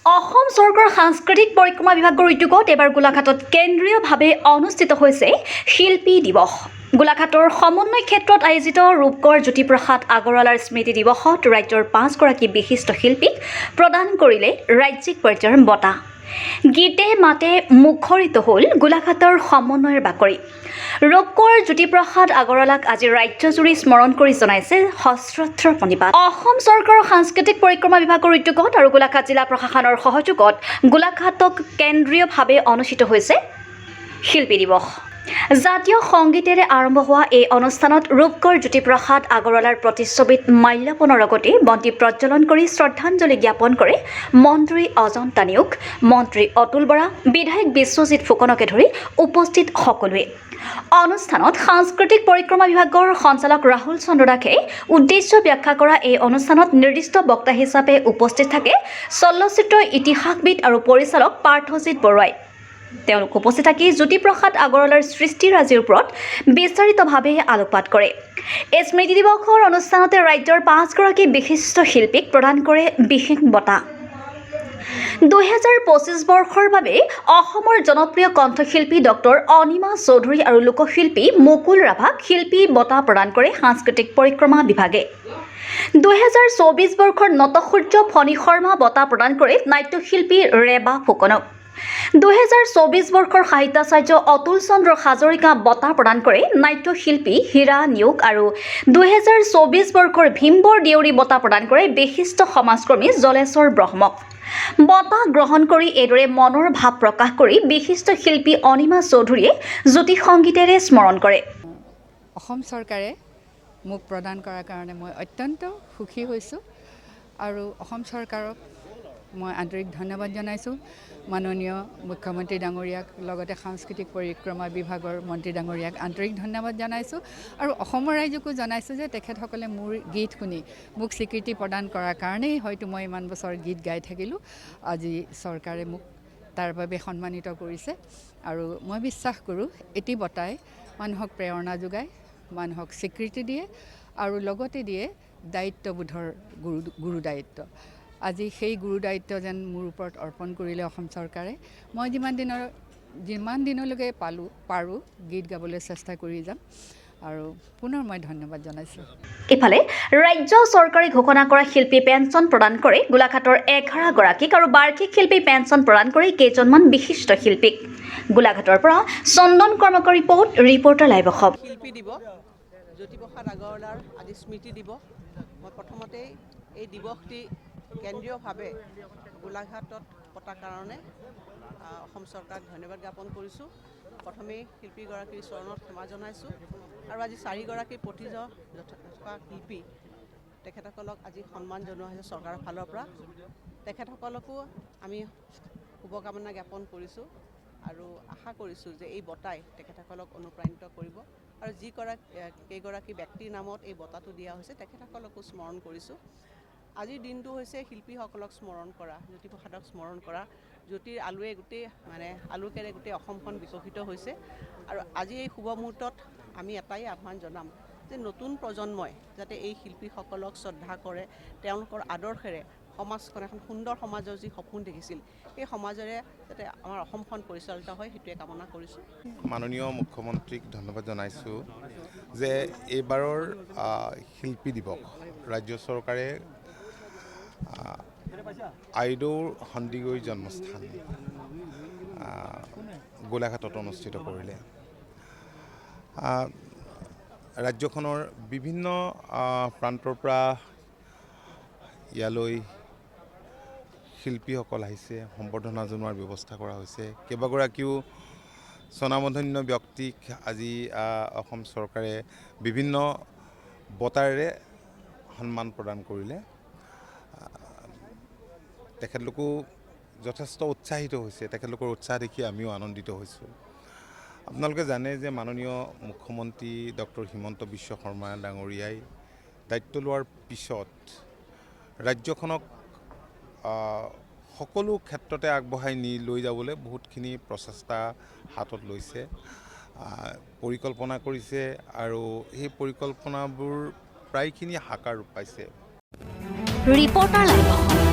অসম চৰকাৰৰ সাংস্কৃতিক পৰিক্ৰমা বিভাগৰ উদ্যোগত এবাৰ গোলাঘাটত কেন্দ্ৰীয়ভাৱে অনুষ্ঠিত হৈছে শিল্পী দিৱস। গোলাঘাটৰ সমন্বয় ক্ষেত্ৰত আয়োজিত ৰূপকোঁৱৰ জ্যোতিপ্ৰসাদ আগৰৱালাৰ স্মৃতি দিৱসত ৰাজ্যৰ 5গৰাকী বিশিষ্ট শিল্পীক প্ৰদান কৰিলে ৰাজ্যিক পৰ্যায়ৰ বঁটা। গীতে মাতে মুখৰিত হ'ল গোলাঘাটৰ সমন্বয়ৰ বাকৰি। ৰূপকোঁৱৰ জ্যোতিপ্ৰসাদ আগৰৱালাক আজি ৰাজ্যজুৰি স্মৰণ কৰি জনাইছে সশ্ৰদ্ধ প্ৰণিপাত। অসম চৰকাৰৰ সাংস্কৃতিক পৰিক্ৰমা বিভাগৰ উদ্যোগত আৰু গোলাঘাট জিলা প্ৰশাসনৰ সহযোগত গোলাঘাটক কেন্দ্ৰীয়ভাৱে অনুষ্ঠিত হৈছে শিল্পী দিৱস। জাতীয় সংগীতেৰে আৰম্ভ হোৱা এই অনুষ্ঠানত ৰূপকোঁৱৰ জ্যোতিপ্ৰসাদ আগৰৱালাৰ প্ৰতিচ্ছবিত মাল্যাৰ্পণৰ লগতে বন্তি প্ৰজ্বলন কৰি শ্ৰদ্ধাঞ্জলি জ্ঞাপন কৰে মন্ত্ৰী অজন্তা নেওগ, মন্ত্ৰী অতুল বৰা, বিধায়ক বিশ্বজিৎ ফুকনকে ধৰি উপস্থিত সকলোৱে। অনুষ্ঠানত সাংস্কৃতিক পৰিক্ৰমা বিভাগৰ সঞ্চালক ৰাহুল চন্দ্ৰ দাসে উদ্দেশ্য ব্যাখ্যা কৰা এই অনুষ্ঠানত নিৰ্দিষ্ট বক্তা হিচাপে উপস্থিত থাকে চলচ্চিত্ৰ ইতিহাসবিদ আৰু পৰিচালক পাৰ্থজিৎ বৰুৱাই। তেওঁলোক উপস্থিত থাকি জ্যোতিপ্ৰসাদ আগৰৱালাৰ সৃষ্টিৰাজিৰ ওপৰত বিস্তাৰিতভাৱে আলোকপাত কৰে। এই স্মৃতি দিৱসৰ অনুষ্ঠানতে ৰাজ্যৰ 5গৰাকী বিশিষ্ট শিল্পীক প্ৰদান কৰে বিশেষ বঁটা। 2025 বৰ্ষৰ বাবে অসমৰ জনপ্ৰিয় কণ্ঠশিল্পী ডক্টৰ অনিমা চৌধুৰী আৰু লোকশিল্পী মুকুল ৰাভাক শিল্পী বঁটা প্ৰদান কৰে সাংস্কৃতিক পৰিক্ৰমা বিভাগে। 2024 বৰ্ষৰ নটসূৰ্য ফণী শৰ্মা বঁটা প্ৰদান কৰে নাট্যশিল্পী ৰেবা ফুকনক। 2024 বৰ্ষৰ সাহিত্যাচাৰ্য অতুল চন্দ্ৰ হাজৰিকা বঁটা প্ৰদান কৰে নাট্যশিল্পী হীৰা নেওগ আৰু 2024 বৰ্ষৰ ভীমবৰ দেউৰী বঁটা প্ৰদান কৰে বিশিষ্ট সমাজকৰ্মী জলেশ্বৰ ব্ৰহ্মক। বঁটা গ্ৰহণ কৰি এইদৰে মনৰ ভাৱ প্ৰকাশ কৰি বিশিষ্ট শিল্পী অনিমা চৌধুৰীয়ে জ্যোতি সংগীতেৰে স্মৰণ কৰে। অসম চৰকাৰে মোক প্ৰদান কৰাৰ কাৰণে মই অত্যন্ত সুখী হৈছোঁ আৰু অসম চৰকাৰক মই আন্তৰিক ধন্যবাদ জনাইছোঁ। মাননীয় মুখ্যমন্ত্ৰী ডাঙৰীয়াক লগতে সাংস্কৃতিক পৰিক্ৰমা বিভাগৰ মন্ত্ৰী ডাঙৰীয়াক আন্তৰিক ধন্যবাদ জনাইছোঁ আৰু অসমৰ ৰাইজকো জনাইছোঁ যে তেখেতসকলে মোৰ গীত শুনি মোক স্বীকৃতি প্ৰদান কৰাৰ কাৰণেই হয়তো মই ইমান বছৰ গীত গাই থাকিলোঁ। আজি চৰকাৰে মোক তাৰ বাবে সন্মানিত কৰিছে আৰু মই বিশ্বাস কৰোঁ এটি বঁটাই মানুহক প্ৰেৰণা যোগায়, মানুহক স্বীকৃতি দিয়ে আৰু লগতে দিয়ে দায়িত্ববোধৰ গুৰু দায়িত্ব। আজি সেই গুৰু দায়িত্ব যেন মোৰ ওপৰত অৰ্পণ কৰিলে অসম চৰকাৰে। মই যিমান দিনলৈকে পাৰোঁ গীত গাবলৈ চেষ্টা কৰি যাম আৰু পুনৰ মই ধন্যবাদ জনাইছোঁ। ইফালে ৰাজ্য চৰকাৰে ঘোষণা কৰা শিল্পী পেঞ্চন প্ৰদান কৰে গোলাঘাটৰ 11গৰাকীক আৰু বাৰ্ষিক শিল্পী পেঞ্চন প্ৰদান কৰে কেইজনমান বিশিষ্ট শিল্পীক। গোলাঘাটৰ পৰা চন্দন কৰ্মকৰ ৰিপৰ্টাৰ লাইভ অসম। শিল্পী দিৱস জ্যোতিপ্ৰসাদ আগৰৱালাৰ আজি স্মৃতি দিৱস। মই প্ৰথমতেই এই দিৱসটি কেন্দ্ৰীয়ভাৱে গোলাঘাটত পতাৰ কাৰণে অসম চৰকাৰক ধন্যবাদ জ্ঞাপন কৰিছোঁ। প্ৰথমেই শিল্পীগৰাকীৰ চৰণত ক্ষমা জনাইছোঁ আৰু আজি 4গৰাকী প্ৰতিজ থকা শিল্পী তেখেতসকলক আজি সন্মান জনোৱা হৈছে চৰকাৰৰ ফালৰ পৰা। তেখেতসকলকো আমি শুভকামনা জ্ঞাপন কৰিছোঁ আৰু আশা কৰিছোঁ যে এই বঁটাই তেখেতসকলক অনুপ্ৰাণিত কৰিব আৰু কেইগৰাকী ব্যক্তিৰ নামত এই বঁটাটো দিয়া হৈছে তেখেতসকলকো স্মৰণ কৰিছোঁ। আজিৰ দিনটো হৈছে শিল্পীসকলক স্মৰণ কৰা, জ্যোতিপ্ৰসাদক স্মৰণ কৰা। জ্যোতিৰ আলোকেৰে গোটেই অসমখন বিকশিত হৈছে আৰু আজি এই শুভ মুহূৰ্তত আমি এটাই আহ্বান জনাম যে নতুন প্ৰজন্মই যাতে এই শিল্পীসকলক শ্ৰদ্ধা কৰে, তেওঁলোকৰ আদৰ্শেৰে সমাজখন এখন সুন্দৰ সমাজৰ যি সপোন দেখিছিল সেই সমাজেৰে যাতে আমাৰ অসমখন পৰিচালিত হয় সেইটোৱে কামনা কৰিছোঁ। মাননীয় মুখ্যমন্ত্ৰীক ধন্যবাদ জনাইছোঁ যে এইবাৰৰ শিল্পী দিৱস ৰাজ্য চৰকাৰে আইদেউৰ সন্দিকৈ জন্মস্থান গোলাঘাটত অনুষ্ঠিত কৰিলে। ৰাজ্যখনৰ বিভিন্ন প্ৰান্তৰ পৰা ইয়ালৈ শিল্পীসকল আহিছে, সম্বৰ্ধনা জনোৱাৰ ব্যৱস্থা কৰা হৈছে। কেইবাগৰাকীও স্বনামধন্য ব্যক্তিক আজি অসম চৰকাৰে বিভিন্ন বঁটাৰে সন্মান প্ৰদান কৰিলে। তেখেতলোকো যথেষ্ট উৎসাহিত হৈছে, তেখেতলোকৰ উৎসাহ দেখি আমিও আনন্দিত হৈছোঁ। আপোনালোকে জানে যে মাননীয় মুখ্যমন্ত্ৰী ডক্টৰ হিমন্ত বিশ্ব শৰ্মা ডাঙৰীয়াই দায়িত্ব লোৱাৰ পিছত ৰাজ্যখনক সকলো ক্ষেত্ৰতে আগবঢ়াই লৈ যাবলৈ বহুতখিনি প্ৰচেষ্টা হাতত লৈছে, পৰিকল্পনা কৰিছে আৰু সেই পৰিকল্পনাবোৰ প্ৰায়খিনি সাকাৰ ৰূপ পাইছে। Reporter live Assam.